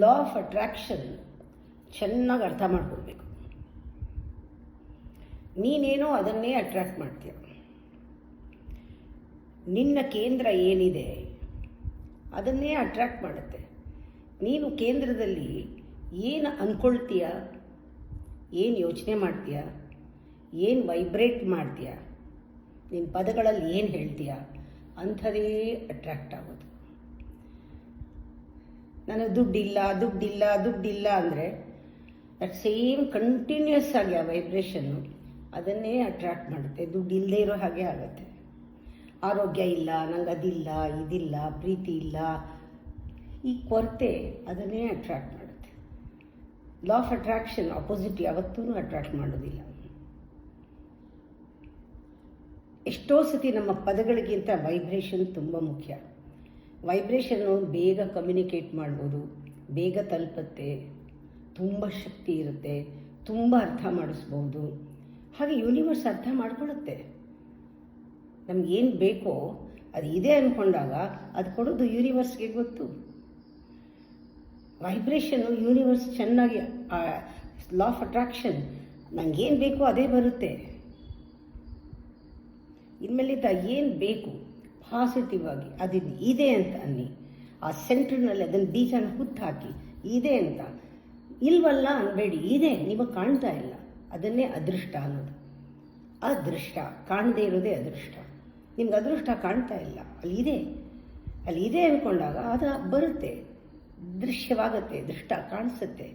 Law of attraction ಚೆನ್ನಾಗಿ ಅರ್ಥ ಮಾಡ್ಕೊಳ್ಬೇಕು. ನೀನೇನೋ ಅದನ್ನೇ ಅಟ್ರಾಕ್ಟ್ ಮಾಡ್ತೀಯ. ನಿನ್ನ ಕೇಂದ್ರ ಏನಿದೆ ಅದನ್ನೇ ಅಟ್ರಾಕ್ಟ್ ಮಾಡುತ್ತೆ. ನೀನು ಕೇಂದ್ರದಲ್ಲಿ ಏನು ಅಂದ್ಕೊಳ್ತೀಯ, ಏನು ಯೋಚನೆ ಮಾಡ್ತೀಯ, ಏನು ವೈಬ್ರೇಟ್ ಮಾಡ್ತೀಯ, ನಿನ್ನ ಪದಗಳಲ್ಲಿ ಏನು ಹೇಳ್ತೀಯ ಅಂಥದೇ ಅಟ್ರಾಕ್ಟ್ ಆಗೋದು. ನನಗೆ ದುಡ್ಡಿಲ್ಲ ಅಂದರೆ ದಟ್ ಸೇಮ್ ಕಂಟಿನ್ಯೂಸ್ ಆಗಿ ಆ ವೈಬ್ರೇಷನ್ನು ಅದನ್ನೇ ಅಟ್ರಾಕ್ಟ್ ಮಾಡುತ್ತೆ. ದುಡ್ಡು ಇಲ್ಲದೆ ಇರೋ ಹಾಗೆ ಆಗುತ್ತೆ. ಆರೋಗ್ಯ ಇಲ್ಲ, ನಂಗೆ ಅದಿಲ್ಲ, ಇದಿಲ್ಲ, ಪ್ರೀತಿ ಇಲ್ಲ, ಈ ಕೊರತೆ ಅದನ್ನೇ ಅಟ್ರಾಕ್ಟ್ ಮಾಡುತ್ತೆ. ಲಾ ಆಫ್ ಅಟ್ರಾಕ್ಷನ್ ಆಪೋಸಿಟ್ ಯಾವತ್ತೂ ಅಟ್ರಾಕ್ಟ್ ಮಾಡೋದಿಲ್ಲ. ಎಷ್ಟೋ ಸತಿ ನಮ್ಮ ಪದಗಳಿಗಿಂತ ವೈಬ್ರೇಷನ್ ತುಂಬ ಮುಖ್ಯ. ವೈಬ್ರೇಷನ್ನು ಬೇಗ ಕಮ್ಯುನಿಕೇಟ್ ಮಾಡ್ಬೋದು, ಬೇಗ ತಲುಪುತ್ತೆ, ತುಂಬ ಶಕ್ತಿ ಇರುತ್ತೆ, ತುಂಬ ಅರ್ಥ ಮಾಡಿಸ್ಬೋದು. ಹಾಗೆ ಯೂನಿವರ್ಸ್ ಅರ್ಥ ಮಾಡ್ಕೊಳ್ಳುತ್ತೆ. ನಮಗೇನು ಬೇಕೋ ಅದು ಇದೆ ಅಂದ್ಕೊಂಡಾಗ ಅದು ಕೊಡೋದು ಯೂನಿವರ್ಸ್ಗೆ ಗೊತ್ತು. ವೈಬ್ರೇಷನ್ನು ಯೂನಿವರ್ಸ್ ಚೆನ್ನಾಗಿ ಲಾ ಆಫ್ ಅಟ್ರಾಕ್ಷನ್ ನನಗೇನು ಬೇಕೋ ಅದೇ ಬರುತ್ತೆ. ಇನ್ಮೇಲಿಂದ ಏನು ಬೇಕು ಪಾಸಿಟಿವ್ ಆಗಿ ಅದು ಇದೆ ಅಂತ ಅನ್ನಿ. ಆ ಸೆಂಟ್ರ್ನಲ್ಲಿ ಅದನ್ನು ಬೀಜನ ಹುಟ್ಟಾಕಿ ಇದೆ ಅಂತ. ಇಲ್ವಲ್ಲ ಅನ್ಬೇಡಿ, ಇದೆ, ನಿಮಗೆ ಕಾಣ್ತಾ ಇಲ್ಲ. ಅದನ್ನೇ ಅದೃಷ್ಟ ಅನ್ನೋದು. ಅದೃಷ್ಟ ಕಾಣದೇ ಇರೋದೇ ಅದೃಷ್ಟ. ನಿಮ್ಗೆ ಅದೃಷ್ಟ ಕಾಣ್ತಾ ಇಲ್ಲ, ಅಲ್ಲಿ ಇದೆ ಅಂದ್ಕೊಂಡಾಗ ಅದು ಬರುತ್ತೆ, ದೃಶ್ಯವಾಗುತ್ತೆ, ದೃಷ್ಟ ಕಾಣಿಸುತ್ತೆ.